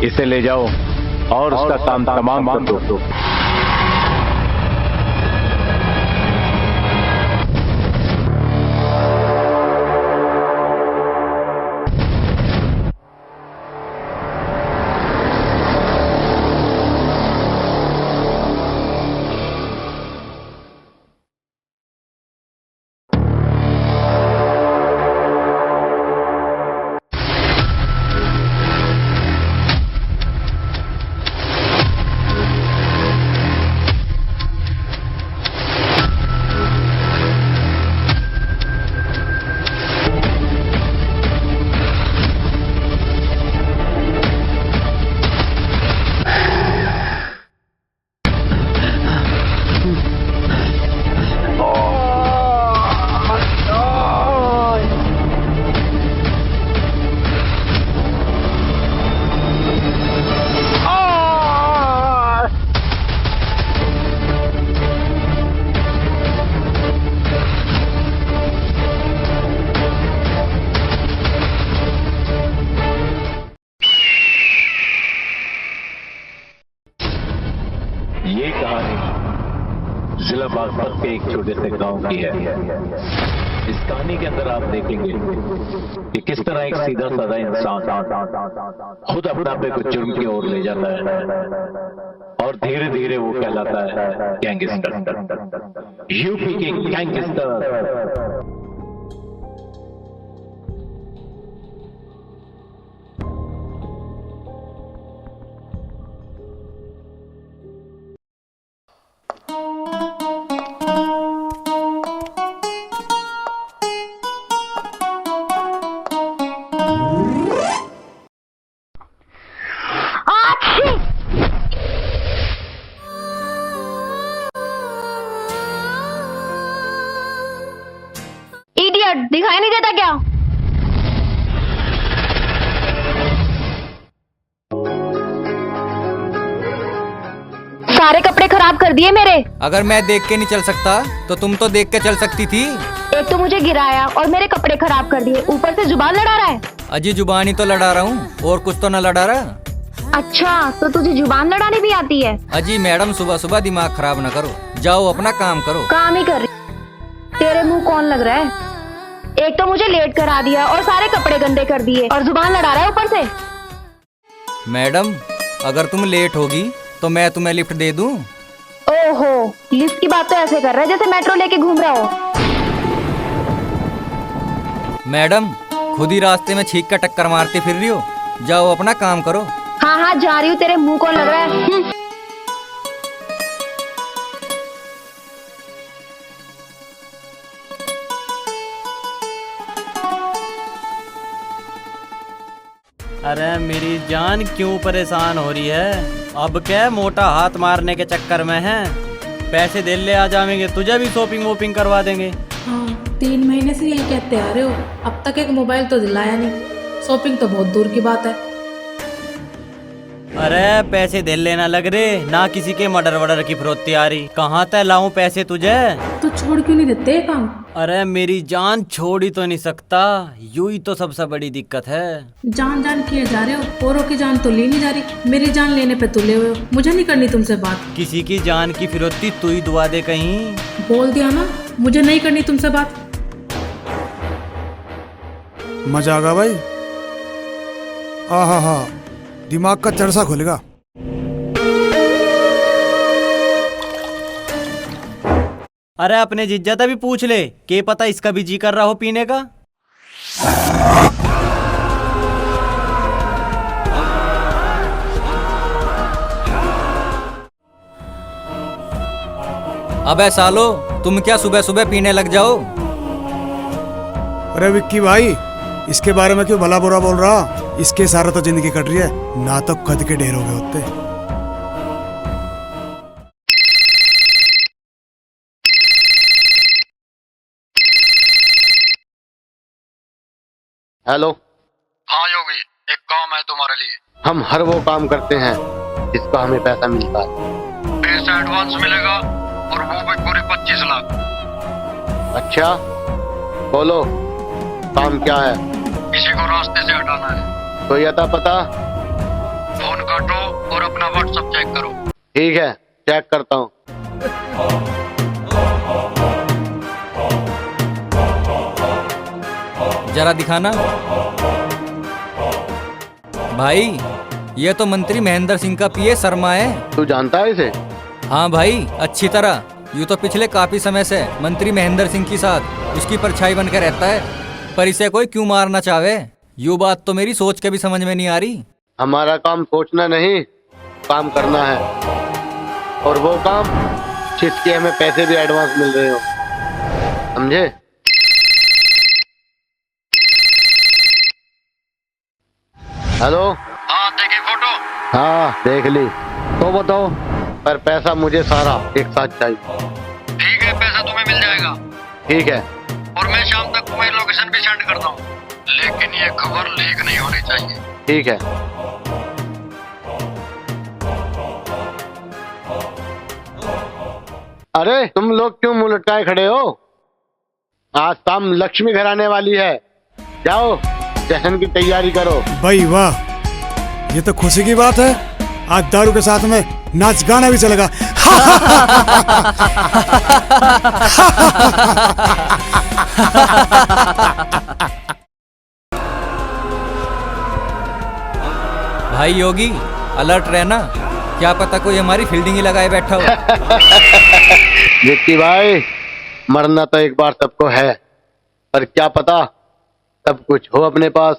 इसे ले जाओ और उसका काम तमाम कर दो। ये कहानी जिला बागपत के एक छोटे से गांव की है। इस कहानी के अंदर आप देखेंगे कि किस तरह एक सीधा साधा इंसान खुद अपने आप को जुर्म की ओर ले जाता है और धीरे धीरे वो कहलाता है गैंगस्टर, यूपी के गैंगस्टर। इडियट, दिखाई नहीं देता क्या? सारे कपड़े खराब कर दिए मेरे। अगर मैं देख के नहीं चल सकता तो तुम तो देख के चल सकती थी। एक तो मुझे गिराया और मेरे कपड़े खराब कर दिए, ऊपर से जुबान लड़ा रहा है। अजी जुबान ही तो लड़ा रहा हूँ, और कुछ तो न लड़ा रहा। अच्छा, तो तुझे जुबान लड़ानी भी आती है? अजी मैडम, सुबह सुबह दिमाग खराब न करो, जाओ अपना काम करो। काम ही कर रही। तेरे मुंह कौन लग रहा है? एक तो मुझे लेट करा दिया और सारे कपड़े गंदे कर दिए और जुबान लड़ा रहा है ऊपर से। मैडम, अगर तुम लेट होगी तो मैं तुम्हें लिफ्ट दे दूं? ओहो, लिफ्ट की बात तो ऐसे कर रहा है जैसे मेट्रो लेके घूम रहा हो। मैडम, खुद ही रास्ते में छींक कर टक्कर मारते फिर रही हो, जाओ अपना काम करो। हाँ हाँ जा रही हूँ, तेरे मुंह कौन लग रहा है? अरे मेरी जान क्यों परेशान हो रही है? अब क्या मोटा हाथ मारने के चक्कर में है? पैसे दे ले आ जाएंगे, तुझे भी शॉपिंग वॉपिंग करवा देंगे। हाँ, 3 महीने से यही कहते आ रहे हो, अब तक एक मोबाइल तो दिलाया नहीं। शॉपिंग तो बहुत दूर की बात है। अरे पैसे दे लेना लग रे, ना किसी के मर्डर वर्डर की फरोख्ती आ रही। कहाँ तक लाऊं पैसे तुझे? तो छोड़ क्यों नहीं देते काम? अरे मेरी जान, छोड़ ही तो नहीं सकता, यू ही तो सबसे बड़ी दिक्कत है। जान जान किए जा रहे हो, औरों की जान तो ली नहीं जा रही। मेरी जान लेने पे तुले हुए हो, मुझे नहीं करनी तुमसे बात। किसी की जान की फिरौती तू ही दुआ दे कहीं। बोल दिया ना, मुझे नहीं करनी तुमसे बात। मजा आ गया भाई। हा, दिमाग का चरसा खुलेगा। अरे अपने जिज्जा भी पूछ ले, के पता इसका भी जी कर रहा हो पीने का। अबे सालो, तुम क्या सुबह सुबह पीने लग जाओ? अरे विक्की भाई, इसके बारे में क्यों भला बुरा बोल रहा? इसके सारा तो जिंदगी कट रही है, ना तो कद के ढेर हो गए होते। हेलो। हाँ योगी, एक काम है तुम्हारे लिए। हम हर वो काम करते हैं जिसका हमें पैसा मिलता है। पैसा एडवांस मिलेगा और वो भी पूरे 25 लाख। अच्छा, बोलो काम क्या है? किसी को रास्ते से हटाना है। कोई अता पता? फोन काटो और अपना व्हाट्सएप चेक करो। ठीक है, चेक करता हूँ। जरा दिखाना। भाई ये तो मंत्री महेंद्र सिंह का पीए शर्मा है। तू जानता है इसे? हाँ भाई, अच्छी तरह। यूँ तो पिछले काफी समय से मंत्री महेंद्र सिंह के साथ उसकी परछाई बनकर रहता है, पर इसे कोई क्यों मारना चाहे, यूँ बात तो मेरी सोच के भी समझ में नहीं आ रही। हमारा काम सोचना नहीं, काम करना है, और वो काम जिसके हमें पैसे भी एडवांस मिल रहे हो, समझे? हेलो। हाँ, देखी फोटो? हाँ, देख ली। तो बताओ, पर पैसा मुझे सारा एक साथ चाहिए। ठीक है, पैसा तुम्हें मिल जाएगा। ठीक है। और मैं शाम तक तुम्हें लोकेशन भी सेंड करता हूँ, लेकिन ये खबर लीक नहीं होनी चाहिए। ठीक है। अरे तुम लोग क्यों मुंह लटकाए खड़े हो? आज शाम लक्ष्मी घर आने वाली है, जाओ जश्न की तैयारी करो। भाई वाह, ये तो खुशी की बात है। आज दारू के साथ में नाच गाना भी चलेगा। भाई योगी, अलर्ट रहना, क्या पता कोई हमारी फील्डिंग ही लगाए बैठा हो। जिक्की भाई, मरना तो एक बार सबको है, पर क्या पता सब कुछ हो अपने पास।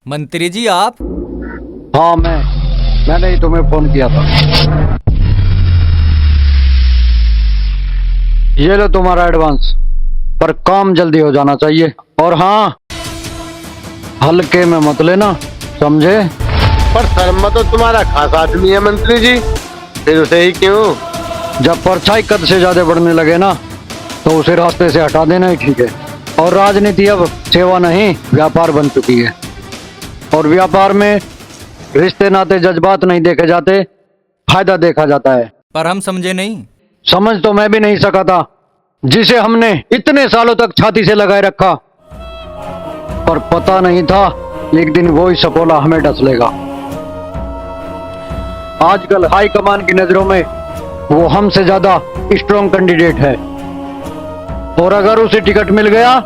मंत्री जी आप? हाँ, मैंने ही तुम्हें फोन किया था। ये लो तुम्हारा एडवांस, पर काम जल्दी हो जाना चाहिए। और हाँ, हल्के में मत लेना, समझे? पर शर्मा तो तुम्हारा खास आदमी है मंत्री जी, फिर उसे ही क्यों? जब परछाई कद से ज्यादा बढ़ने लगे ना, तो उसे रास्ते से हटा देना ही ठीक है। और राजनीति अब सेवा नहीं, व्यापार बन चुकी है, और व्यापार में रिश्ते नाते जज्बात नहीं देखे जाते, फायदा देखा जाता है। पर हम समझे नहीं। समझ तो मैं भी नहीं सका था, जिसे हमने इतने सालों तक छाती से लगाए रखा, पर पता नहीं था एक दिन वो ही सपोला हमें डस लेगा। आजकल हाई कमान की नजरों में वो हमसे ज्यादा स्ट्रॉन्ग कैंडिडेट है, और अगर उसे टिकट मिल गया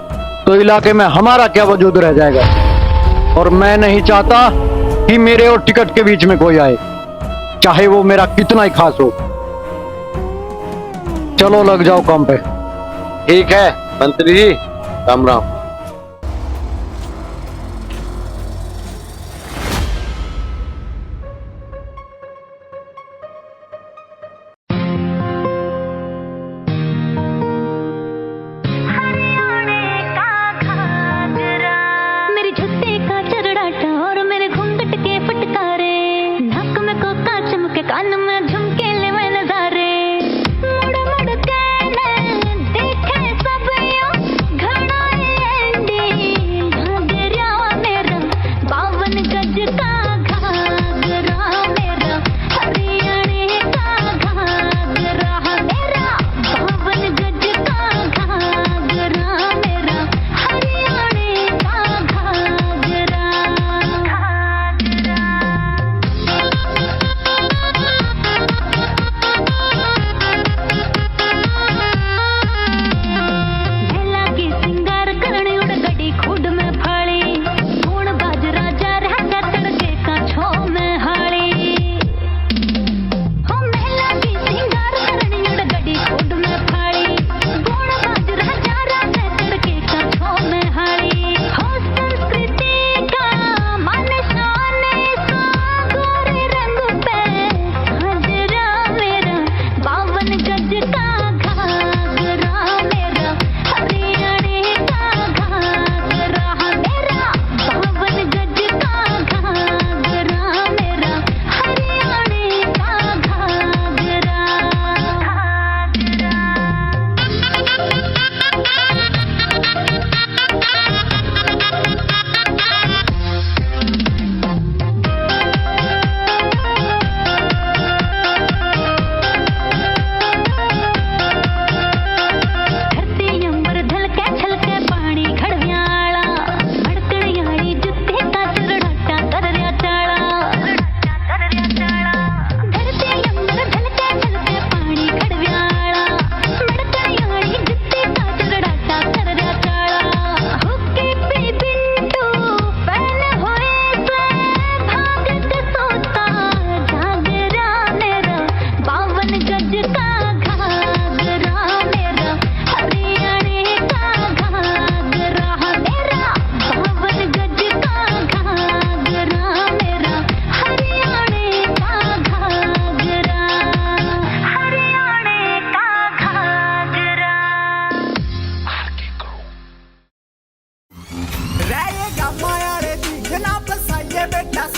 तो इलाके में हमारा क्या वजूद रह जाएगा। और मैं नहीं चाहता कि मेरे और टिकट के बीच में कोई आए, चाहे वो मेरा कितना ही खास हो। चलो लग जाओ काम पे। ठीक है मंत्री जी, राम राम।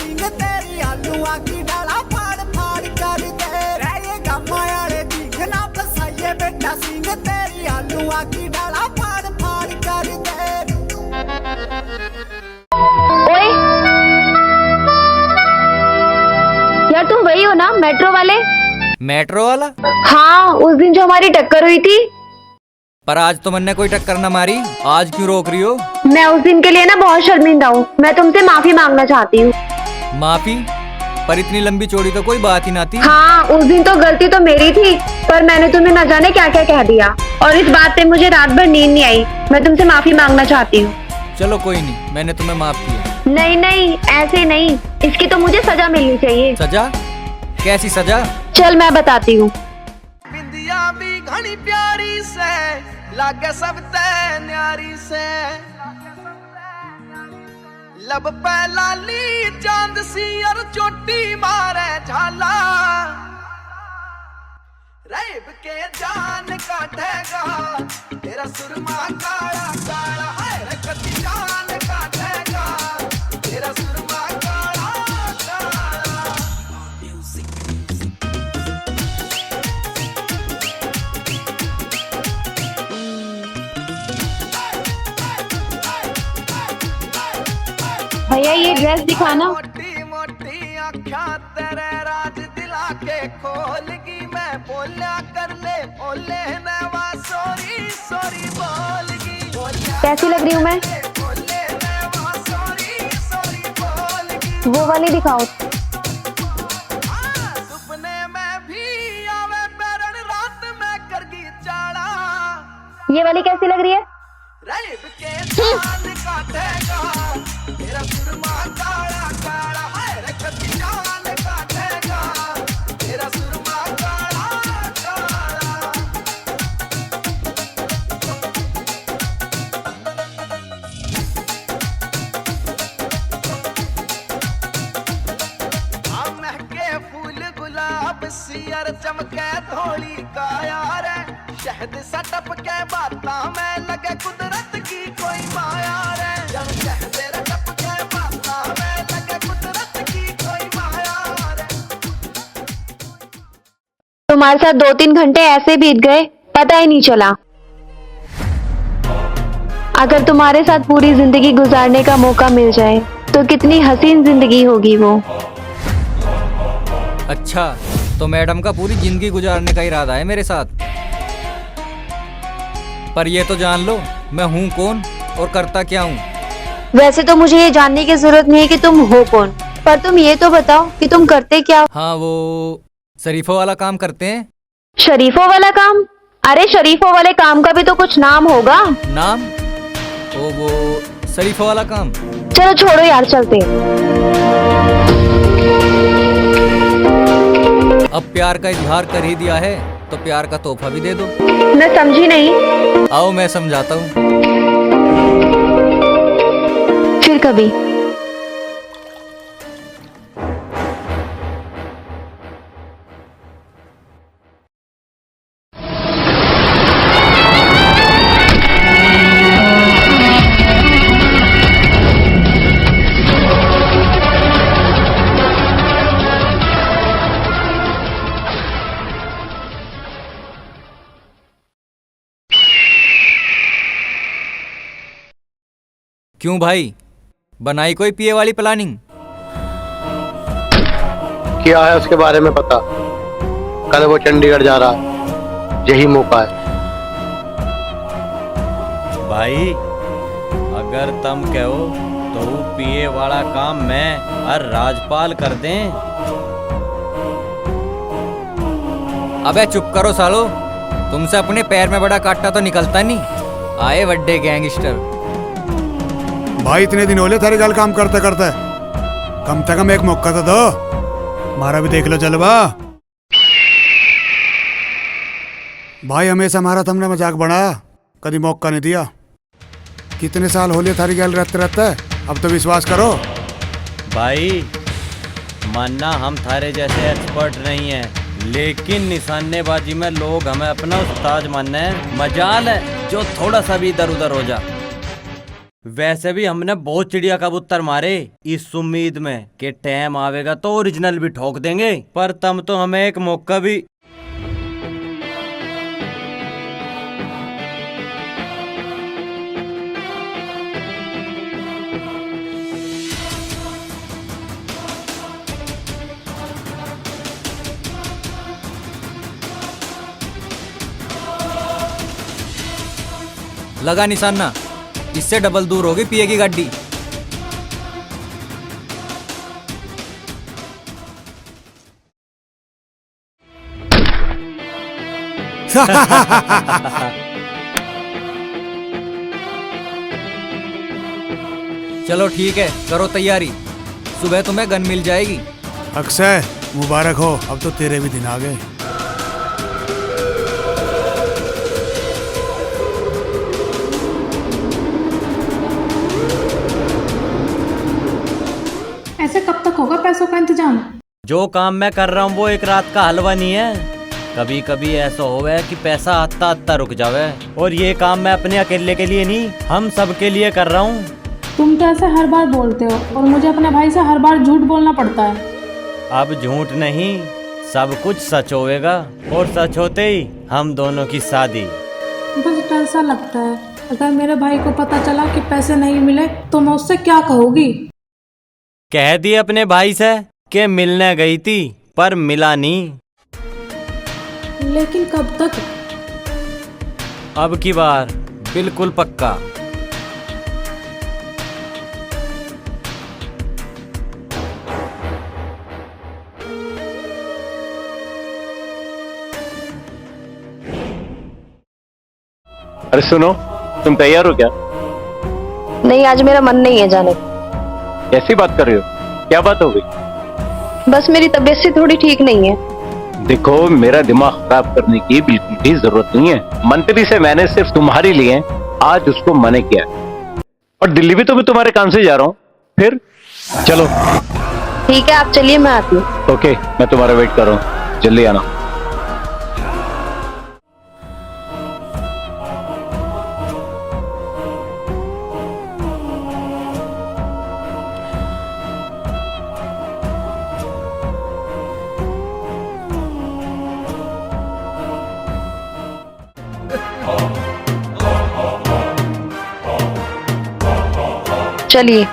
सिंह तेरी आलूआ की डाला फाड़ फाड़ कर दे रहेगा मायाले दिखना फसाइए बेटा सिंह तेरी आलूआ की डाला फाड़ फाड़ कर दे। ओए यार, तुम वही हो ना मेट्रो वाले? मेट्रो वाला? हाँ, उस दिन जो हमारी टक्कर हुई थी। पर आज तो मैंने कोई टक्कर न मारी, आज क्यों रोक रही हो? मैं उस दिन के लिए ना बहुत शर्मिंदा हूँ, मैं तुमसे माफी मांगना चाहती हूँ। माफी? पर इतनी लंबी चौड़ी तो कोई बात ही ना थी। हाँ, उस दिन तो गलती तो मेरी थी, पर मैंने तुम्हें न जाने क्या क्या कह दिया और इस बात पे मुझे रात भर नींद नहीं आई। मैं तुमसे माफी मांगना चाहती हूँ। चलो कोई नहीं, मैंने तुम्हें माफ किया। नहीं नहीं, ऐसे नहीं, इसकी तो मुझे सजा मिलनी चाहिए। सजा? कैसी सजा? चल मैं बताती हूँ। बिंदिया भी घनी प्यारी से लागे सब ते न्यारी से लब पे लाली चांद सी और चोटी मारे झाला रेब के जान काटेगा तेरा सुरमा काला काला है कति जान काटेगा तेरा सुरमा काला काला। भैया ये ड्रेस दिखाना। मोटी मोटी आँखा तेरे राज दिला के खोलगी मैं बोलिया कर ले ओले नवा सॉरी सॉरी बोलगी कैसी लग रही हूँ मैं? ओले नवा सॉरी सॉरी बोलगी। वो वाली दिखाओ। सपने में भी आवे पैरण रात में करगी चाड़ा ये वाली कैसी लग रही है? रेब के जान काटेगा तेरा सुरमा काला काला है कति जान काटेगा तेरा सुरमा काला काला। महके फूल गुलाब सियर चमके थोड़ी काया रे शहद सा टपके बाता में लगे कुदरत की कोई माया रे जब शहद रे टपके बाता में लगे कुदरत की कोई माया रे। तुम्हारे साथ 2-3 घंटे ऐसे बीत गए, पता ही नहीं चला। अगर तुम्हारे साथ पूरी जिंदगी गुजारने का मौका मिल जाए तो कितनी हसीन जिंदगी होगी वो। अच्छा, तो मैडम का पूरी जिंदगी गुजारने का इरादा है मेरे साथ। पर ये तो जान लो मैं हूँ कौन और करता क्या हूँ। वैसे तो मुझे ये जानने की जरूरत नहीं है कि तुम हो कौन, पर तुम ये तो बताओ कि तुम करते क्या हो। हाँ, वो शरीफों वाला काम करते हैं। शरीफों वाला काम? अरे शरीफों वाले काम का भी तो कुछ नाम होगा। नाम? ओ वो शरीफों वाला काम। चलो छोड़ो यार, चलते। अब प्यार का इजहार कर ही दिया है तो प्यार का तोहफा भी दे दो। मैं समझी नहीं। आओ मैं समझाता हूँ। फिर कभी। क्यों भाई, बनाई कोई पिए वाली प्लानिंग? क्या है उसके बारे में पता? कल वो चंडीगढ़ जा रहा है, यही मौका है। भाई अगर तुम कहो तो वो पिए वाला काम मैं और राजपाल कर दें। अबे चुप करो सालो, तुमसे अपने पैर में बड़ा कांटा तो निकलता नहीं। आए बड्डे गैंगस्टर। भाई इतने दिन हो ले थारे गल काम करते करते, कम से कम एक मौका तो दो, हमारा भी देख लो जलवा। भाई हमेशा हमारा तुमने मजाक बनाया, कभी मौका नहीं दिया। कितने साल हो लिए थारी गल रहते रहते, अब तो विश्वास करो। भाई मानना हम थारे जैसे एक्सपर्ट नहीं है, लेकिन निशानेबाजी में लोग हमें अपना उस्ताद मानना है। मजाल है जो थोड़ा सा भी इधर उधर हो जा। वैसे भी हमने बहुत चिड़िया कबूतर मारे इस उम्मीद में कि टाइम आवेगा तो ओरिजिनल भी ठोक देंगे, पर तुम तो हमें एक मौका भी। लगा निशाना, इससे डबल दूर होगी पिए की गाड़ी। चलो ठीक है, करो तैयारी, सुबह तुम्हें गन मिल जाएगी। अक्षय मुबारक हो, अब तो तेरे भी दिन आ गए। ऐसे कब तक होगा पैसों का इंतजाम? जो काम मैं कर रहा हूँ वो एक रात का हलवा नहीं है। कभी कभी ऐसा होवे कि पैसा आता आता रुक जावे, और ये काम मैं अपने अकेले के लिए नहीं, हम सब के लिए कर रहा हूँ। तुम तो ऐसे हर बार बोलते हो और मुझे अपने भाई से हर बार झूठ बोलना पड़ता है। अब झूठ नहीं, सब कुछ सच होएगा, और सच होते ही हम दोनों की शादी। बस डर सा लगता है, अगर मेरे भाई को पता चला कि पैसे नहीं मिले तो मैं उससे क्या कहूँगी? कह दी अपने भाई से कि मिलने गई थी पर मिला नहीं। लेकिन कब तक? अब की बार बिल्कुल पक्का। अरे सुनो, तुम तैयार हो क्या? नहीं, आज मेरा मन नहीं है जाने। कैसी बात कर रही हो? क्या बात हो गई? बस मेरी तबीयत से थोड़ी ठीक नहीं है। देखो, मेरा दिमाग खराब करने की बिल्कुल भी जरूरत नहीं है। मंत्री से मैंने सिर्फ तुम्हारे लिए आज उसको मना किया, और दिल्ली भी तो मैं तुम्हारे काम से जा रहा हूँ। फिर चलो। ठीक है, आप चलिए, मैं आती हूँ। ओके, मैं तुम्हारा वेट कर रहा हूँ, जल्दी आना। चलिए।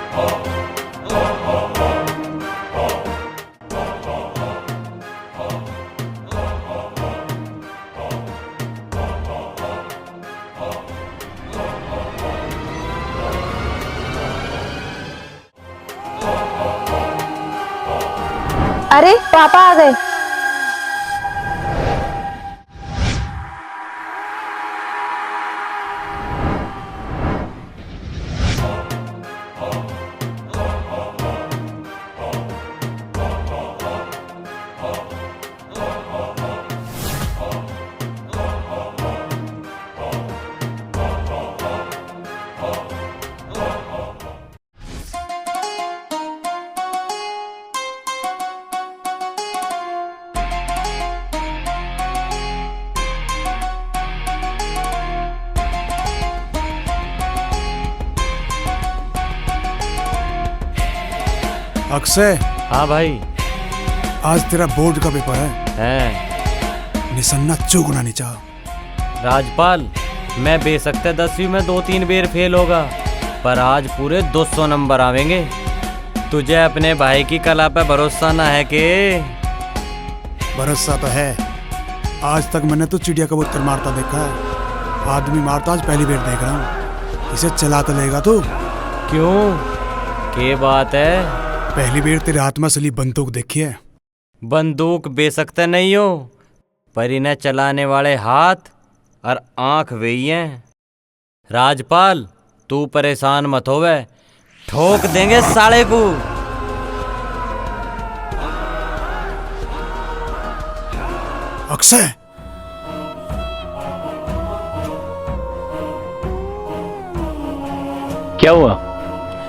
अरे पापा आ गए। अक्षय। हाँ भाई। आज तेरा बोर्ड का पेपर है। निसन्ना चुगना नहीं चाह। राजपाल, मैं बेशक 10वीं में 2-3 बार फेल होगा, पर आज पूरे 200 नंबर आवेंगे। तुझे अपने भाई की कला पे भरोसा ना है के? भरोसा तो है। आज तक मैंने तो चिड़िया कबूतर मारता देखा है, आदमी मारता आज पहली बार देख रहा हूँ। इसे चला तो लेगा तू? क्यों, क्या बात है? पहली बार तेरे हाथ में असली बंदूक देखी है। बंदूक बेशक नहीं हो, पर इन्हें चलाने वाले हाथ और आंख वही हैं। राजपाल, तू परेशान मत होवे, ठोक देंगे साले को। अक्षय, क्या हुआ?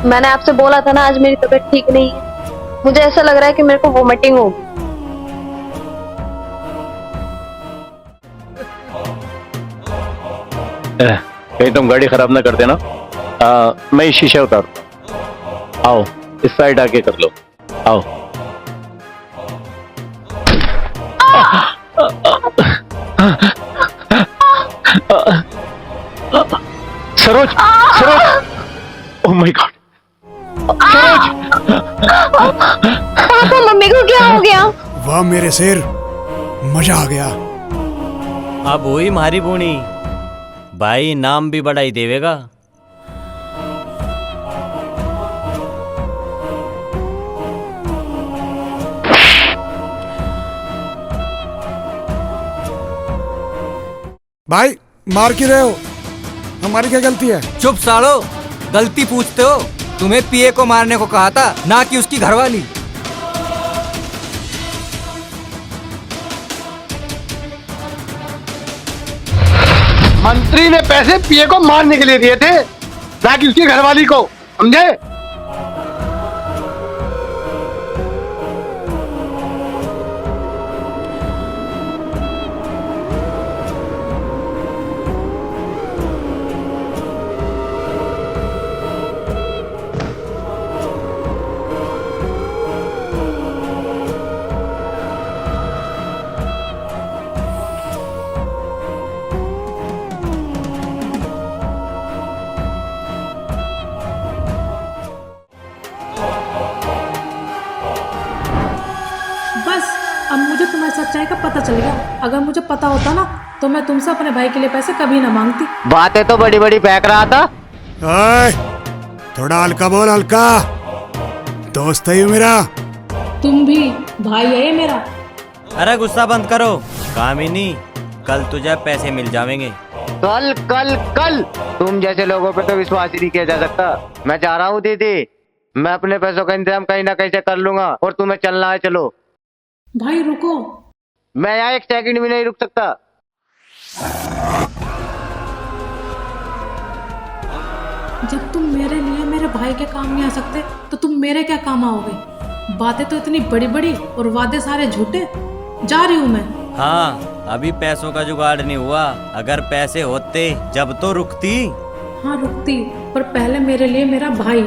मैंने आपसे बोला था ना, आज मेरी तबीयत ठीक नहीं है। मुझे ऐसा लग रहा है कि मेरे को वोमिटिंग होगी। कहीं तुम गाड़ी खराब ना कर देना। मैं शीशा उतारता हूँ। आओ इस साइड आके कर लो। आओ। Saroj, Saroj, oh my God, Saroj. Papa mummy को क्या हो गया? वाह मेरे शेर, मजा आ गया। अब हुई मारी बूनी, भाई नाम भी बड़ा ही देवेगा। भाई मार क्यों रहे हो? हमारी क्या गलती है? चुप सालो, गलती पूछते हो? तुम्हें पीए को मारने को कहा था, ना कि उसकी घरवाली। मंत्री ने पैसे पीए को मारने के लिए दिए थे, ना कि उसकी घरवाली को, समझे? बस अब मुझे तुम्हारी सच्चाई का पता चल गया। अगर मुझे पता होता ना तो मैं तुमसे अपने भाई के लिए पैसे कभी ना मांगती। बातें तो बड़ी बड़ी फेंक रहा था। ओए, थोड़ा हल्का बोल, हल्का। दोस्त है ये मेरा। तुम भी भाई है ये मेरा। अरे गुस्सा बंद करो कामिनी, कल तुझे पैसे मिल जाएंगे। कल कल कल? तुम जैसे लोगों पे तो विश्वास ही नहीं किया जा सकता। मैं जा रहा हूँ दीदी, मैं अपने पैसों का इंतजाम कहीं ना कहीं से कर लूंगा, और तुम्हें चलना है चलो। भाई रुको। मैं यहाँ एक सेकंड भी नहीं रुक सकता। जब तुम मेरे लिए मेरे भाई के काम नहीं आ सकते तो तुम मेरे क्या काम आओगे? बातें तो इतनी बड़ी बड़ी और वादे सारे झूठे। जा रही हूँ मैं। हाँ, अभी पैसों का जुगाड़ नहीं हुआ। अगर पैसे होते जब तो रुकती। हाँ रुकती, पर पहले मेरे लिए मेरा भाई।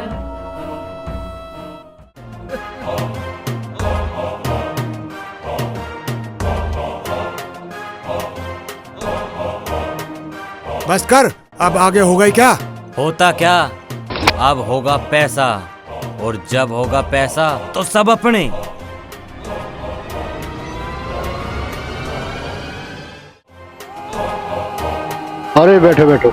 बस कर, अब आगे होगा ही क्या? होता क्या, अब होगा पैसा, और जब होगा पैसा तो सब अपने। अरे बैठो बैठो।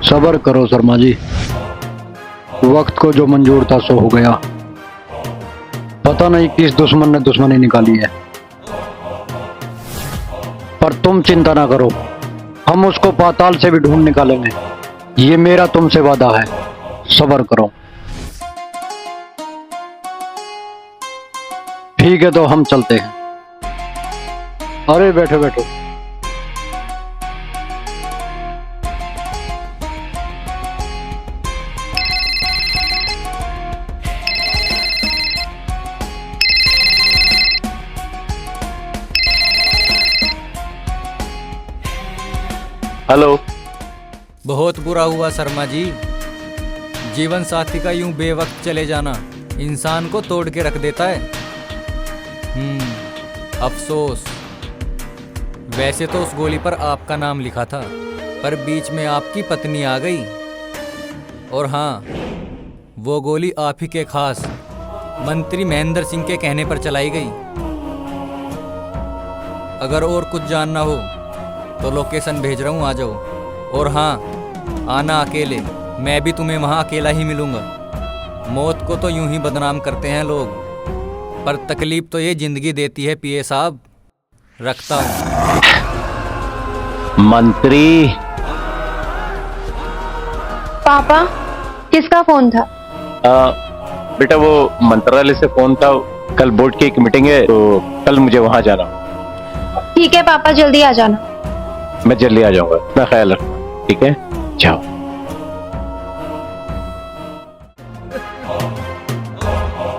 सबर करो शर्मा जी, वक्त को जो मंजूर था सो हो गया। पता नहीं किस दुश्मन ने दुश्मनी निकाली है, पर तुम चिंता ना करो, हम उसको पाताल से भी ढूंढ निकालेंगे। ये मेरा तुमसे वादा है, सबर करो। ठीक है तो हम चलते हैं। अरे बैठो बैठो। हेलो। बहुत बुरा हुआ शर्मा जी, जीवन साथी का यूं बेवक्त चले जाना इंसान को तोड़ के रख देता है। अफसोस। वैसे तो उस गोली पर आपका नाम लिखा था, पर बीच में आपकी पत्नी आ गई। और हाँ, वो गोली आप ही के खास मंत्री महेंद्र सिंह के कहने पर चलाई गई। अगर और कुछ जानना हो तो लोकेशन भेज रहा हूँ, आ जाओ। और हाँ, आना अकेले, मैं भी तुम्हें वहाँ अकेला ही मिलूंगा। मौत को तो यूं ही बदनाम करते हैं लोग, पर तकलीफ तो ये जिंदगी देती है पीए साहब। रखता हूँ। मंत्री। पापा, किसका फोन था? बेटा वो मंत्रालय से फोन था, कल बोर्ड की एक मीटिंग है तो कल मुझे वहां जाना। ठीक है पापा, जल्दी आ जाना। मैं जल्दी आ जाऊंगा, अपना ख्याल रखना, ठीक है? जाओ।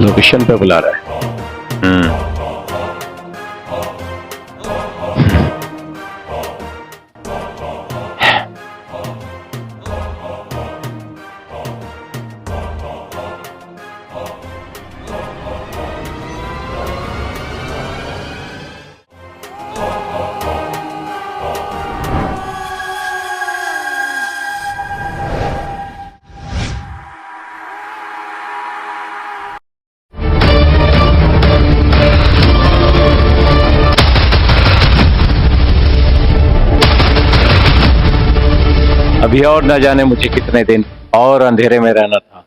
लोकेशन पे बुला रहा है। अभी और न जाने मुझे कितने दिन और अंधेरे में रहना था।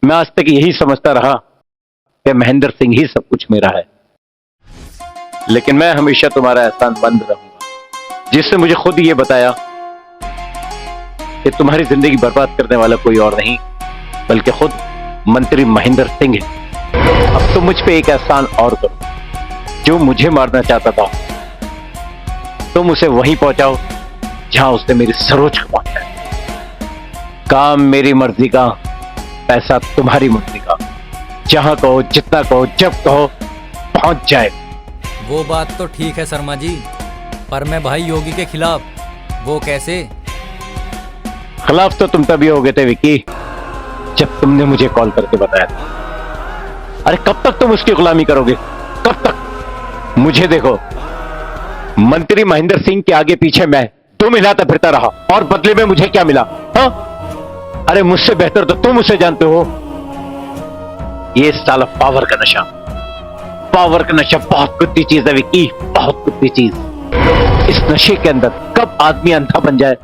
मैं आज तक यही समझता रहा कि महेंद्र सिंह ही सब कुछ मेरा है, लेकिन मैं हमेशा तुम्हारा एहसानमंद रहूंगा, जिसने मुझे खुद ये बताया कि तुम्हारी जिंदगी बर्बाद करने वाला कोई और नहीं बल्कि खुद मंत्री महेंद्र सिंह है। अब तुम मुझ पे एक एहसान और करो, जो मुझे मारना चाहता था तुम उसे वहीं पहुंचाओ जहां उसने मेरी सरोज को पहुंचाया। काम मेरी मर्जी का, पैसा तुम्हारी मर्जी का, जहां कहो, जितना कहो, जब कहो पहुंच जाए। वो बात तो ठीक है शर्मा जी, पर मैं भाई योगी के खिलाफ। वो कैसे? खिलाफ तो तुम तभी हो गए थे विक्की, जब तुमने मुझे कॉल करके बताया था। अरे कब तक तुम उसकी गुलामी करोगे? कब तक? मुझे देखो, मंत्री महेंद्र सिंह के आगे पीछे मैं तुम हिलाता फिरता रहा, और बदले में मुझे क्या मिला? हाँ? अरे मुझसे बेहतर तो तुम उसे जानते हो। ये साला पावर का नशा, पावर का नशा बहुत कुत्ती चीज है विक्की, बहुत कुत्ती चीज। इस नशे के अंदर कब आदमी अंधा बन जाए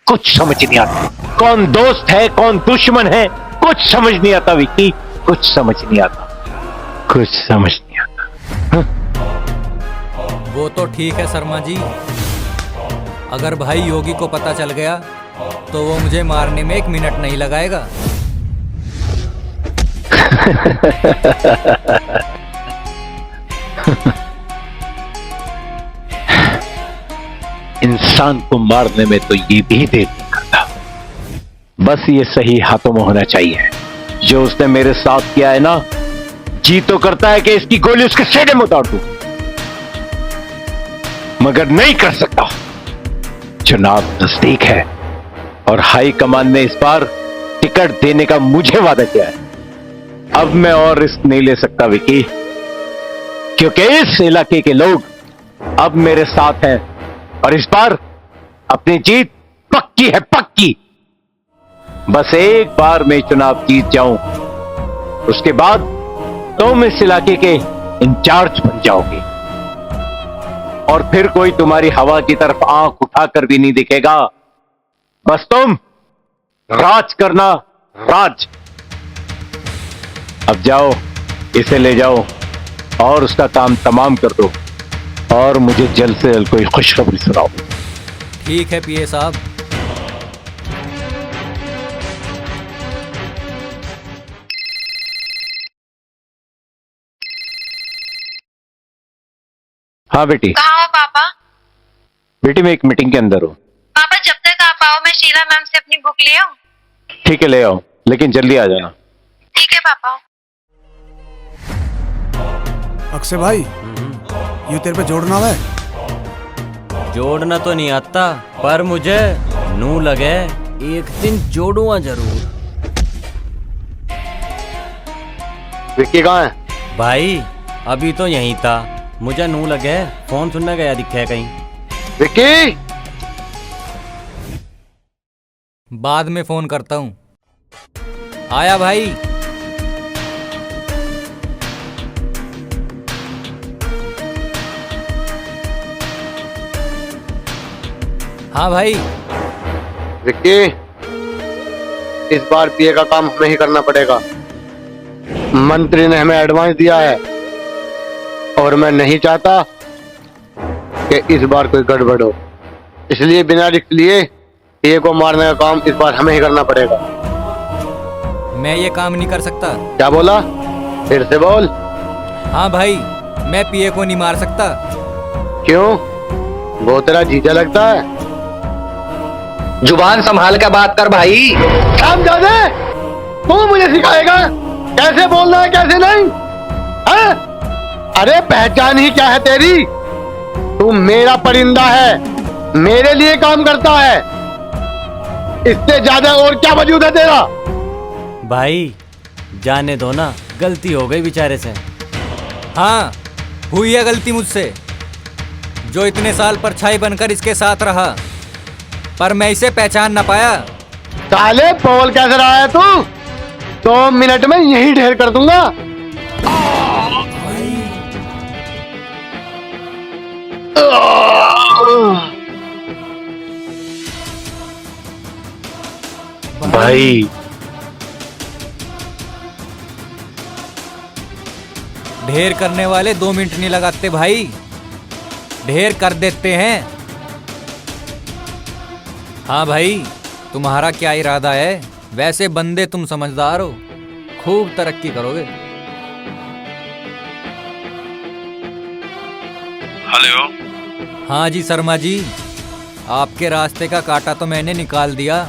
कुछ समझ नहीं आता। कौन दोस्त है कौन दुश्मन है कुछ समझ नहीं आता विक्की, कुछ समझ नहीं आता, कुछ समझ नहीं आता। वो तो ठीक है शर्मा जी, अगर भाई योगी को पता चल गया तो वो मुझे मारने में 1 मिनट नहीं लगाएगा। इंसान को मारने में तो ये भी देर नहीं करता, बस ये सही हाथों में होना चाहिए। जो उसने मेरे साथ किया है ना, जी तो करता है कि इसकी गोली उसके सीने में उतार दूं, मगर नहीं कर सकता। चुनाव नजदीक है और हाई कमान ने इस बार टिकट देने का मुझे वादा किया है। अब मैं और रिस्क नहीं ले सकता विकी, क्योंकि इस इलाके के लोग अब मेरे साथ हैं और इस बार अपनी जीत पक्की है, पक्की। बस एक बार मैं चुनाव जीत जाऊं, उसके बाद तुम इस इलाके के इंचार्ज बन जाओगे और फिर कोई तुम्हारी हवा की तरफ आंख उठाकर भी नहीं दिखेगा। बस तुम राज करना, राज। अब जाओ, इसे ले जाओ और उसका काम तमाम कर दो और मुझे जल्द से जल्द कोई खुशखबरी सुनाओ। ठीक है पीए साहब। हाँ बेटी। कहाँ हो पापा? बेटी मैं एक मीटिंग के अंदर हूँ। पापा जब तक आप आओ मैं शीला मैम से अपनी बुक ले आऊं? ठीक है ले आओ, लेकिन जल्दी आ जाना। ठीक है पापा। अक्षय भाई, ये तेरे पे जोड़ना है? जोड़ना तो नहीं आता, पर मुझे नू लगे एक दिन जोड़ूंगा जरूर। विक्की कहाँ है? भाई अभी तो यहीं था, मुझे नू लगे फोन सुनने गया दिखे कहीं। विक्की बाद में फोन करता हूँ। आया भाई। हाँ भाई। विक्की, इस बार पीए का काम हमें ही करना पड़ेगा। मंत्री ने हमें एडवांस दिया है और मैं नहीं चाहता कि इस बार कोई गड़बड़ हो, इसलिए बिना रिस्क लिए पीए को मारने का काम इस बार हमें ही करना पड़ेगा। मैं ये काम नहीं कर सकता। क्या बोला? फिर से बोल। हाँ भाई, मैं पीए को नहीं मार सकता। क्यों? वो तेरा जीजा लगता है? जुबान संभाल कर बात कर भाई। समझा तू मुझे सिखाएगा कैसे बोलना है कैसे नहीं है? अरे पहचान ही क्या है तेरी? तू मेरा परिंदा है, मेरे लिए काम करता है, इससे ज्यादा और क्या वजूद है तेरा? भाई जाने दो ना, गलती हो गई बेचारे से। हाँ, हुई है गलती मुझसे, जो इतने साल परछाई बनकर इसके साथ रहा, पर मैं इसे पहचान ना पाया। साले बोल कैसे रहा है तू? 2 मिनट में यही ढेर कर दूंगा। भाई ढेर करने वाले 2 मिनट नहीं लगाते भाई, ढेर कर देते हैं। हाँ भाई, तुम्हारा क्या इरादा है? वैसे बंदे तुम समझदार हो, खूब तरक्की करोगे। हेलो। हाँ जी शर्मा जी, आपके रास्ते का कांटा तो मैंने निकाल दिया।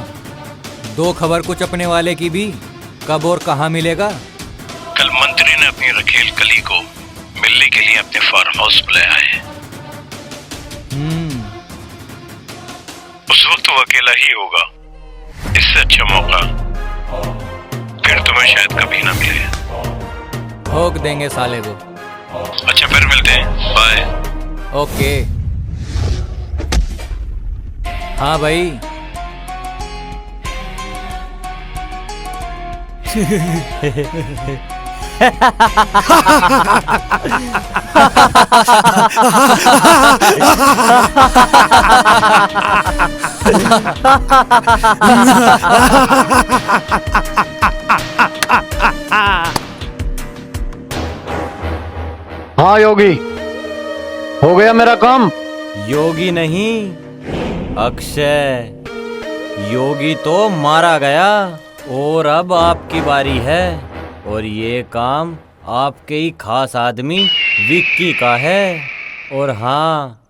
2 खबर कुछ अपने वाले की भी, कब और कहाँ मिलेगा? कल मंत्री ने अपनी रखेल कली को मिलने के लिए अपने फार्म हाउस बुलाया है। उस वक्त वो अकेला ही होगा। इससे अच्छा मौका फिर तुम्हें शायद कभी ना मिले। ठोक देंगे साले को। अच्छा फिर मिलते हैं, बाय। ओके। हाँ भाई। हाँ योगी, हो गया मेरा काम। योगी नहीं, अक्षय। योगी तो मारा गया और अब आपकी बारी है, और ये काम आपके ही खास आदमी विक्की का है। और हाँ,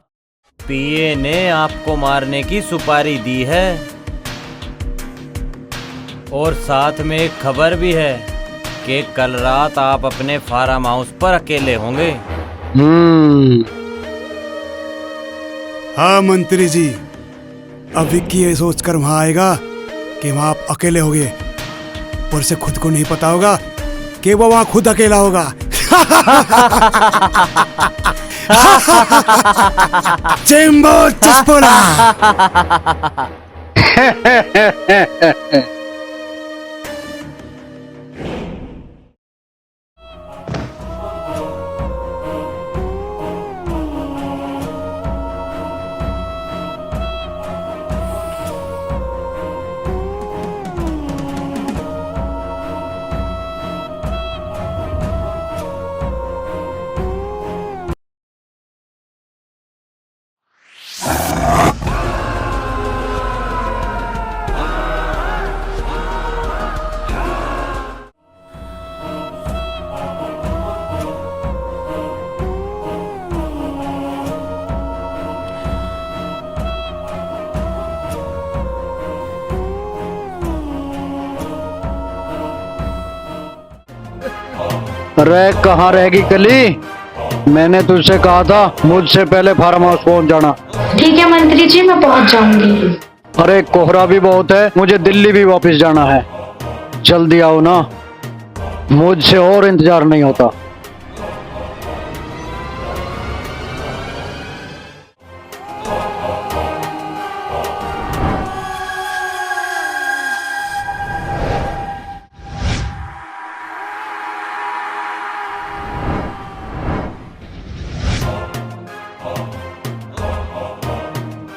पीए ने आपको मारने की सुपारी दी है, और साथ में एक खबर भी है कि कल रात आप अपने फार्म हाउस पर अकेले होंगे। हाँ मंत्री जी, अब विक्की ये सोचकर वहां आएगा कि वहां आप अकेले होगे, और उसे खुद को नहीं पता होगा कि वो वहां खुद अकेला होगा। चेम्बो चस्पोला। अरे कहाँ रहेगी कली? मैंने तुझसे कहा था मुझसे पहले फार्म हाउस पहुंच जाना। ठीक है मंत्री जी, मैं पहुंच जाऊंगी। अरे कोहरा भी बहुत है, मुझे दिल्ली भी वापस जाना है। जल्दी आओ ना, मुझसे और इंतजार नहीं होता।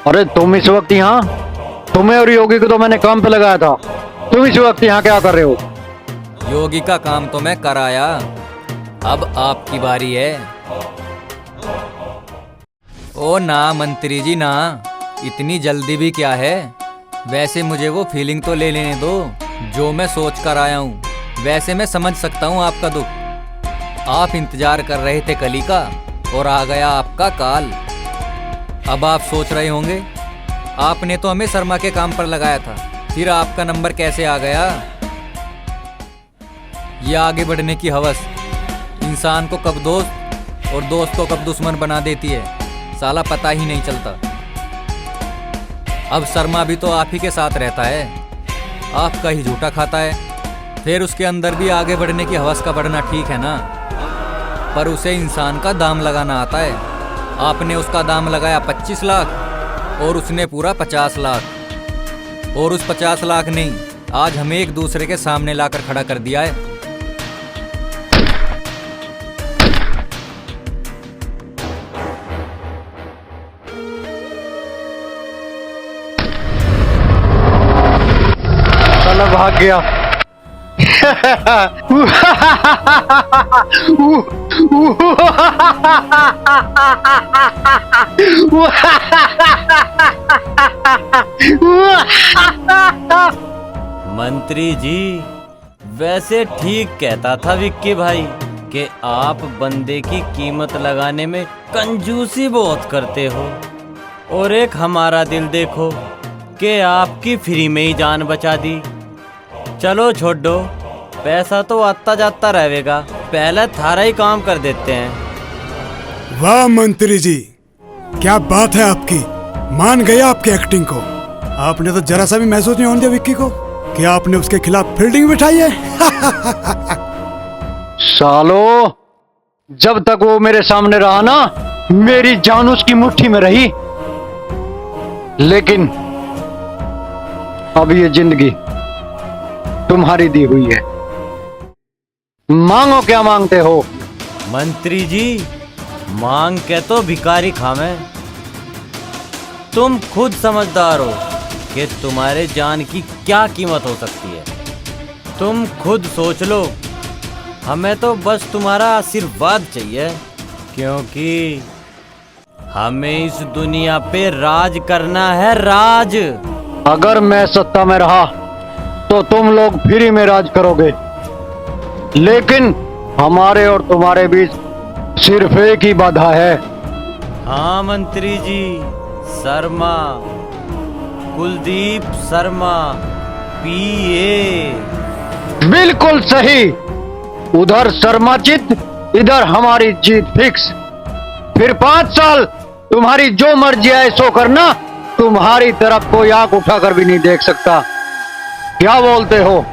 अरे तुम इस वक्त यहाँ? तुम्हें और योगी को तो मैंने काम पे लगाया था, तुम इस वक्त यहाँ क्या कर रहे हो? योगी का काम तो मैं कराया, अब आपकी बारी है। ओ ना मंत्री जी ना, इतनी जल्दी भी क्या है? वैसे मुझे वो फीलिंग तो ले लेने दो जो मैं सोच कर आया हूँ। वैसे मैं समझ सकता हूँ आपका दुख। आप इंतजार कर रहे थे कली का, और आ गया आपका काल। अब आप सोच रहे होंगे, आपने तो हमें शर्मा के काम पर लगाया था, फिर आपका नंबर कैसे आ गया? ये आगे बढ़ने की हवस इंसान को कब दोस्त और दोस्त को कब दुश्मन बना देती है, साला पता ही नहीं चलता। अब शर्मा भी तो आप ही के साथ रहता है, आपका ही झूठा खाता है। फिर उसके अंदर भी आगे बढ़ने की हवस का बढ़ना ठीक है ना, पर उसे इंसान का दाम लगाना आता है। आपने उसका दाम लगाया 25 लाख और उसने पूरा 50 लाख। और उस 50 लाख ने आज हमें एक दूसरे के सामने लाकर खड़ा कर दिया है। भाग गया। मंत्री जी, वैसे ठीक कहता था विक्की भाई कि आप बंदे की कीमत लगाने में कंजूसी बहुत करते हो, और एक हमारा दिल देखो कि आपकी फ्री में ही जान बचा दी। चलो छोड़ दो, पैसा तो आता जाता रहेगा, पहले थारा ही काम कर देते हैं। वाह मंत्री जी, क्या बात है आपकी, मान गया आपकी एक्टिंग को। आपने तो जरा सा भी महसूस नहीं होने दिया विक्की को कि आपने उसके खिलाफ फील्डिंग बिठाई है। सालो, जब तक वो मेरे सामने रहा ना, मेरी जान उसकी मुट्ठी में रही। लेकिन अब ये जिंदगी तुम्हारी दी हुई है, मांगो क्या मांगते हो। मंत्री जी, मांग के तो भिखारी खामे। तुम खुद समझदार हो कि तुम्हारे जान की क्या कीमत हो सकती है। तुम खुद सोच लो, हमें तो बस तुम्हारा आशीर्वाद चाहिए, क्योंकि हमें इस दुनिया पे राज करना है, राज। अगर मैं सत्ता में रहा तो तुम लोग फ्री में राज करोगे, लेकिन हमारे और तुम्हारे बीच सिर्फ एक ही बाधा है। हाँ मंत्री जी, शर्मा, कुलदीप शर्मा, पीए। बिल्कुल सही, उधर शर्मा जीत, इधर हमारी जीत फिक्स। फिर 5 साल तुम्हारी जो मर्जी है सो करना, तुम्हारी तरफ कोई आंख उठाकर भी नहीं देख सकता। क्या बोलते हो?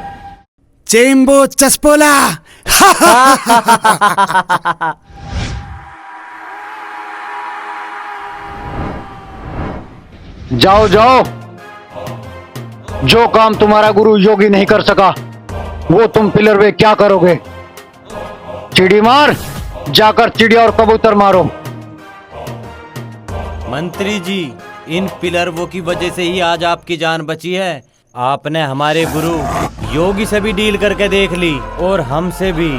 चेम्बो चस्पोला। जाओ जाओ, जो काम तुम्हारा गुरु योगी नहीं कर सका वो तुम पिलर में क्या करोगे? चिड़ी मार, जाकर चिड़िया और कबूतर मारो। मंत्री जी, इन पिलरवों की वजह से ही आज आपकी जान बची है। आपने हमारे गुरु योगी से भी डील करके देख ली, और हमसे भी।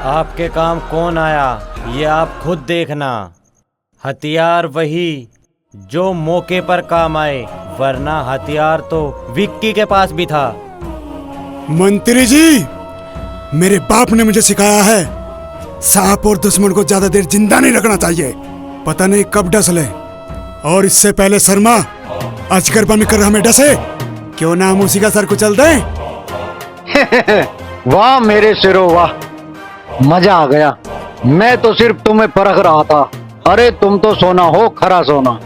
आपके काम कौन आया ये आप खुद देखना। हथियार वही जो मौके पर काम आए, वरना हथियार तो विक्की के पास भी था। मंत्री जी, मेरे बाप ने मुझे सिखाया है, सांप और दुश्मन को ज्यादा देर जिंदा नहीं रखना चाहिए, पता नहीं कब डस ले। और इससे पहले शर्मा अजगर बनकर हमें डसे, क्यों ना हम उसी का सर कुचल दें। वाह मेरे सिरो वाह, मजा आ गया। मैं तो सिर्फ तुम्हें परख रहा था। अरे तुम तो सोना हो, खरा सोना।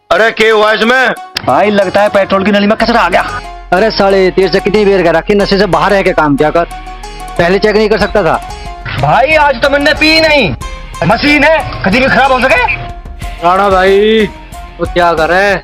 अरे क्या हुआ इसमें? भाई लगता है पेट्रोल की नली में कचरा आ गया। अरे साले, तेरे से कितनी देर करा कि नशे से बाहर रह के काम क्या कर, पहले चेक नहीं कर सकता था? भाई आज तो मैंने पी नहीं, मशीन है कभी भी खराब हो सके। राणा भाई वो क्या कर रहे हैं?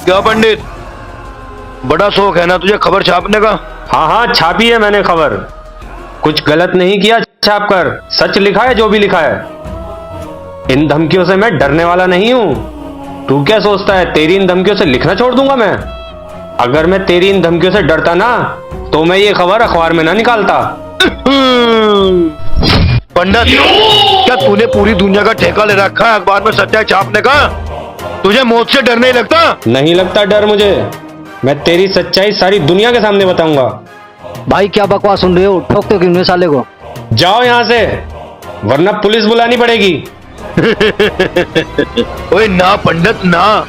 क्या पंडित, बड़ा शौक है ना तुझे खबर छापने का? हाँ हाँ, छापी है मैंने खबर। कुछ गलत नहीं किया, छाप कर, सच लिखा है जो भी लिखा है। इन धमकियों से मैं डरने वाला नहीं हूं। तू क्या सोचता है तेरी इन धमकियों से लिखना छोड़ दूंगा मैं? अगर मैं तेरी इन धमकियों से डरता ना तो मैं ये खबर अखबार में ना निकालता। पंडित, क्या तूने पूरी दुनिया का ठेका ले रखा है अखबार में सच्चाई छापने का? तुझे मौत से डर नहीं लगता? नहीं लगता डर मुझे। मैं तेरी सच्चाई सारी दुनिया के सामने बताऊंगा। भाई क्या बकवास सुन रहे हो? ठोकते क्यों नहीं साले को? जाओ यहां से, वरना पुलिस बुलानी पड़ेगी। ओए ना पंडित ना,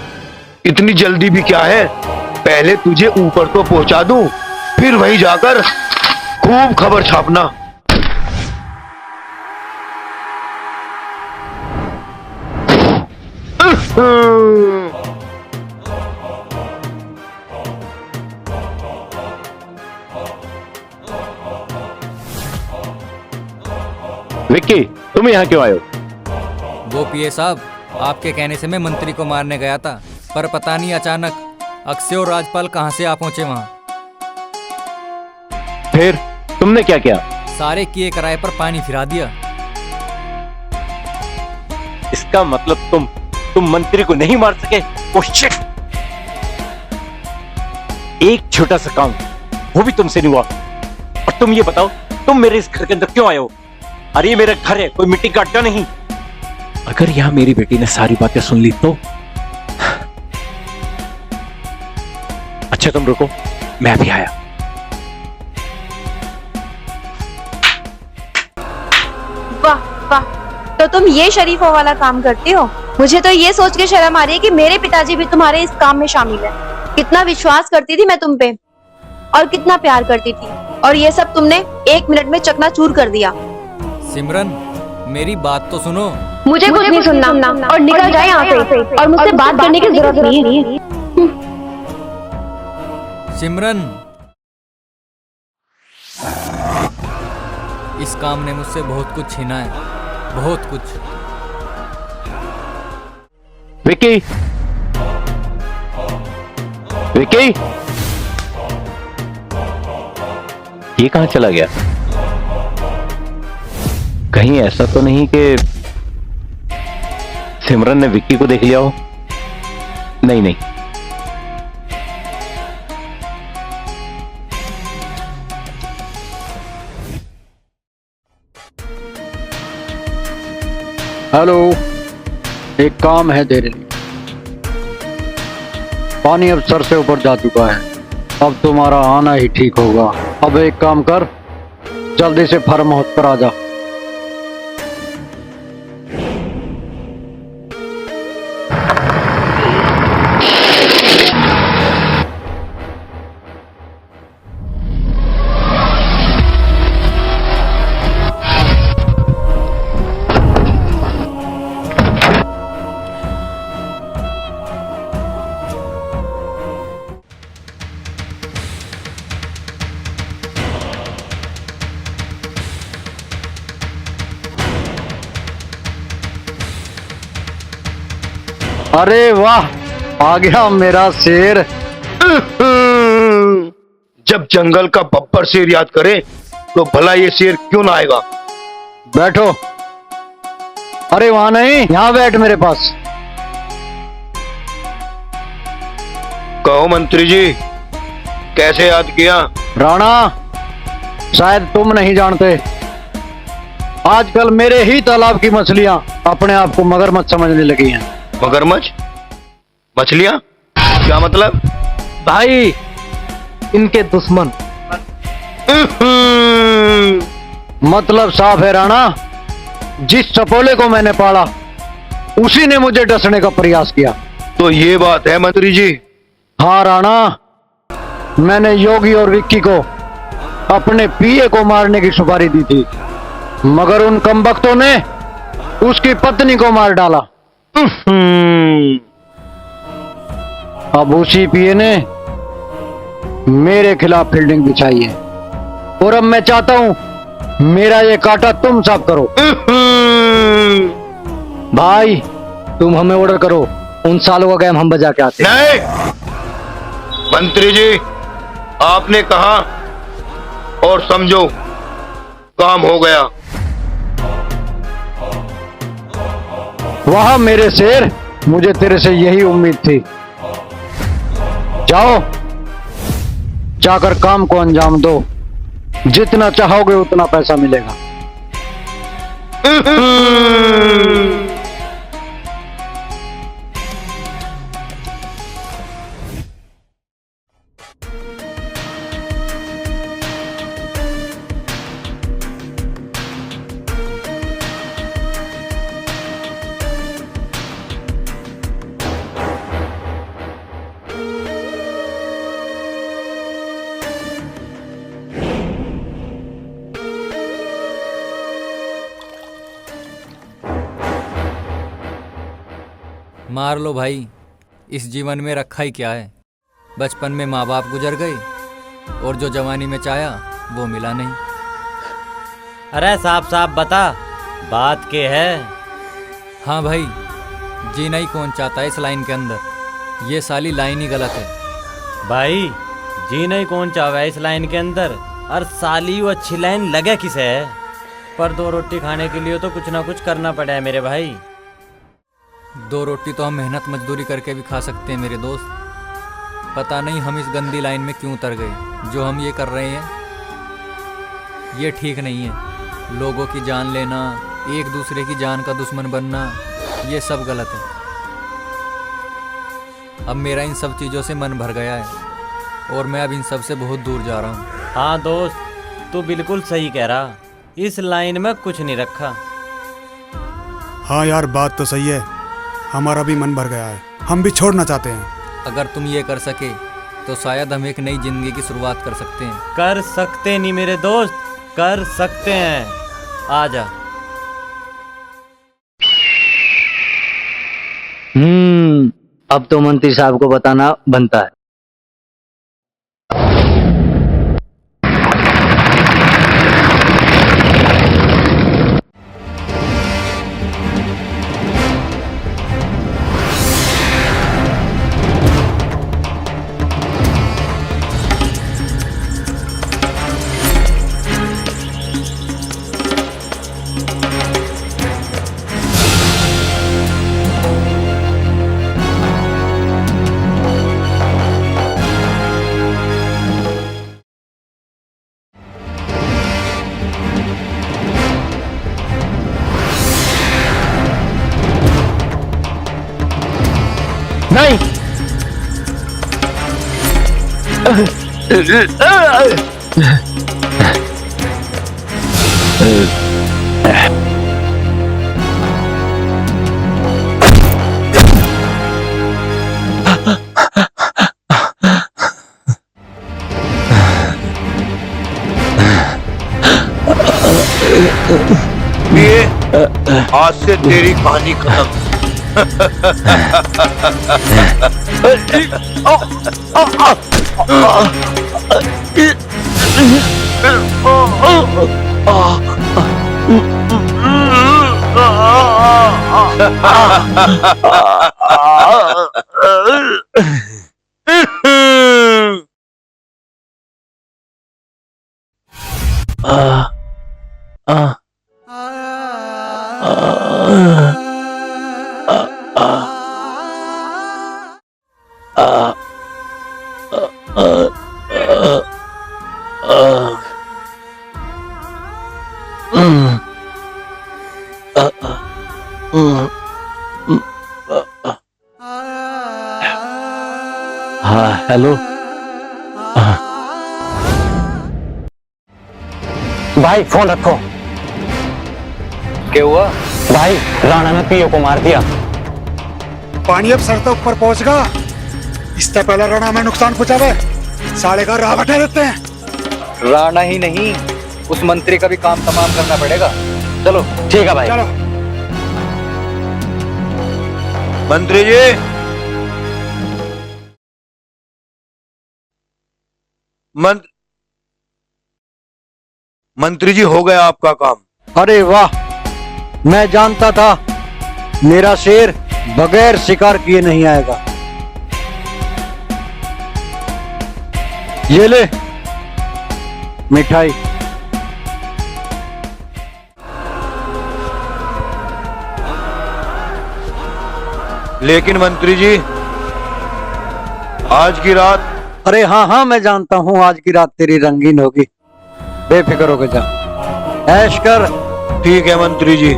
इतनी जल्दी भी क्या है? पहले तुझे ऊपर तो पहुंचा दूं, फिर वहीं जाकर खूब खबर छापना। विक्की, तुम यहाँ क्यों आए हो? वो पीए साहब, आपके कहने से मैं मंत्री को मारने गया था, पर पता नहीं अचानक अक्षय और राजपाल कहां से आ पहुंचे वहां। फिर तुमने क्या किया? सारे किए कराए पर पानी फिरा दिया। इसका मतलब तुम मंत्री को नहीं मार सके? Oh shit! एक छोटा सा काम, वो भी तुमसे नहीं हुआ। और तुम ये बताओ, तुम मेरे इस घर के अंदर क्यों आए हो? अरे ये मेरा घर है, कोई मिट्टी का अड्डा नहीं। अगर यहां मेरी बेटी ने सारी बातें सुन ली तो? अच्छा तुम रुको, मैं भी आया। वाह वाह, तो तुम ये शरीफों वाला काम करती हो? मुझे तो ये सोच के शर्म आ रही है कि मेरे पिताजी भी तुम्हारे इस काम में शामिल है। कितना विश्वास करती थी मैं तुम पे, और कितना प्यार करती थी, और ये सब तुमने 1 मिनट में चकनाचूर कर दिया। सिमरन, मेरी बात तो सुनो। मुझे कुछ नहीं सुनना, और निकल जाए यहाँ से, और मुझसे बात करने की जरूरत नहीं है। सिमरन, इस काम ने मुझसे बहुत कुछ छीना है, बहुत कुछ। विक्की, विक्की, ये कहां चला गया? कहीं ऐसा तो नहीं कि सिमरन ने विक्की को देख लिया हो? नहीं नहीं, हेलो, एक काम है तेरे लिए। पानी अब सर से ऊपर जा चुका है, अब तुम्हारा आना ही ठीक होगा। अब एक काम कर, जल्दी से फार्म हाउस पर आ जा। अरे वाह, आ गया मेरा शेर। जब जंगल का बब्बर शेर याद करे तो भला ये शेर क्यों ना आएगा? बैठो। अरे वहां नहीं, यहां बैठ मेरे पास। कहो मंत्री जी, कैसे याद किया? राणा, शायद तुम नहीं जानते, आजकल मेरे ही तालाब की मछलियां अपने आप को मगरमच्छ समझने लगी हैं। मगरमच्छ? मछलियां? क्या मतलब? भाई, इनके दुश्मन। मतलब साफ है राणा, जिस चपोले को मैंने पाला उसी ने मुझे डसने का प्रयास किया। तो ये बात है मंत्री जी? हाँ राणा, मैंने योगी और विक्की को अपने पीए को मारने की सुपारी दी थी, मगर उन कमबख्तों ने उसकी पत्नी को मार डाला। अब उसी पीए ने मेरे खिलाफ फील्डिंग बिछाई है, और अब मैं चाहता हूं मेरा ये कांटा तुम साफ करो। भाई, तुम हमें ऑर्डर करो, उन सालों का गेम हम बजा के आते हैं। नहीं मंत्री जी, आपने कहा और समझो, काम हो गया। वाह मेरे शेर, मुझे तेरे से यही उम्मीद थी। जाओ, जाकर काम को अंजाम दो। जितना चाहोगे उतना पैसा मिलेगा। मार लो भाई, इस जीवन में रखा ही क्या है। बचपन में माँ बाप गुजर गए और जो जवानी में चाहा वो मिला नहीं। अरे साफ साफ बता, बात के है। हाँ भाई, जीना ही कौन चाहता है इस लाइन के अंदर। ये साली लाइन ही गलत है। भाई जी नहीं कौन चाहे इस लाइन के अंदर, और साली वो अच्छी लाइन लगे किसे है। पर 2 रोटी खाने के लिए तो कुछ ना कुछ करना पड़ा है मेरे भाई। 2 रोटी तो हम मेहनत मजदूरी करके भी खा सकते हैं मेरे दोस्त। पता नहीं हम इस गंदी लाइन में क्यों उतर गए। जो हम ये कर रहे हैं ये ठीक नहीं है। लोगों की जान लेना, एक दूसरे की जान का दुश्मन बनना, ये सब गलत है। अब मेरा इन सब चीज़ों से मन भर गया है और मैं अब इन सब से बहुत दूर जा रहा हूँ। हाँ दोस्त, तू बिल्कुल सही कह रहा। इस लाइन में कुछ नहीं रखा। हाँ यार, बात तो सही है। हमारा भी मन भर गया है, हम भी छोड़ना चाहते हैं। अगर तुम ये कर सके तो शायद हम एक नई जिंदगी की शुरुआत कर सकते हैं। कर सकते नहीं मेरे दोस्त, कर सकते हैं। आजा। अब तो मंत्री साहब को बताना बनता है। नहीं, ये आज से तेरी कहानी खत्म। हाँ हेलो भाई, फोन रखो। क्या हुआ? भाई, राणा ने पीओ को मार दिया। पानी अब सर तक ऊपर पहुंचगा। इससे पहले राणा में नुकसान पहुंचावे, साले का राह हटा देते हैं। राणा ही नहीं, उस मंत्री का भी काम तमाम करना पड़ेगा। चलो ठीक है भाई। चलो मंत्री जी, मंत्री जी, हो गया आपका काम। अरे वाह, मैं जानता था मेरा शेर बगैर शिकार किए नहीं आएगा। ये ले मिठाई। लेकिन मंत्री जी आज की रात, अरे हाँ हाँ मैं जानता हूँ आज की रात तेरी रंगीन होगी, बेफिक्र होकर जा, ऐश कर। ठीक है मंत्री जी।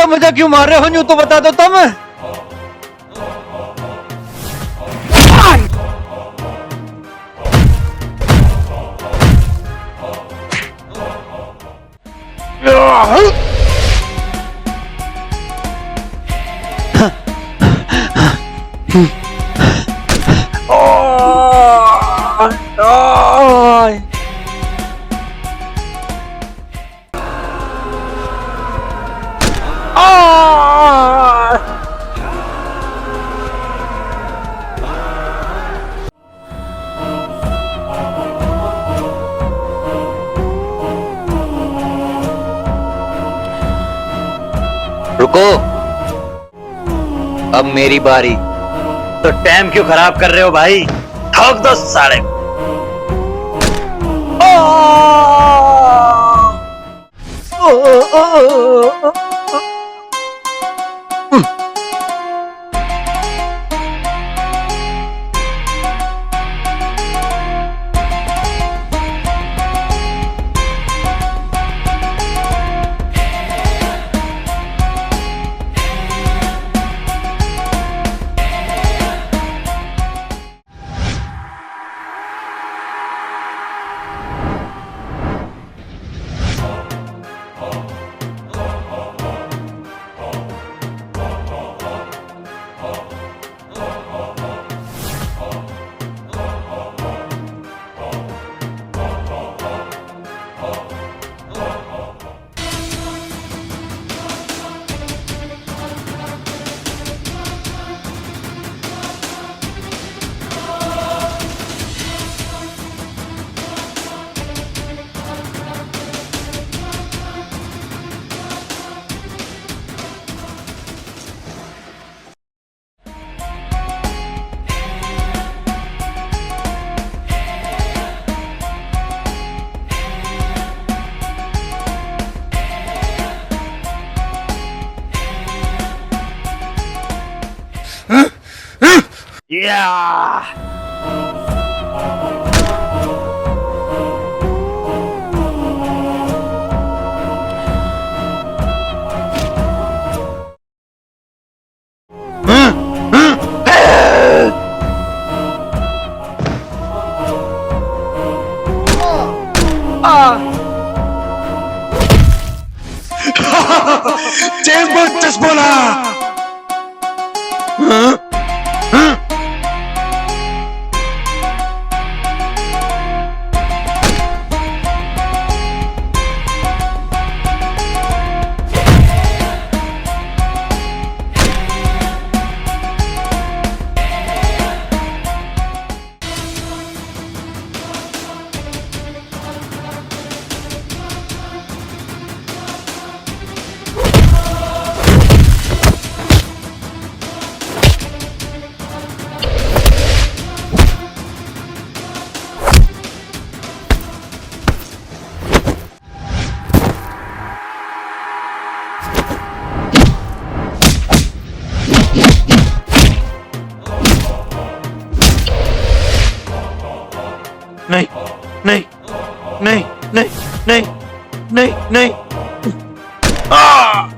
मुझे क्यों मार रहे हो, यूं तो बता दो तुम। रुको, अब मेरी बारी। तो टाइम क्यों खराब कर रहे हो भाई, ठोक दो साले। चेंबर चस्बोला नहीं नहीं नहीं नहीं नहीं नहीं नहीं आ!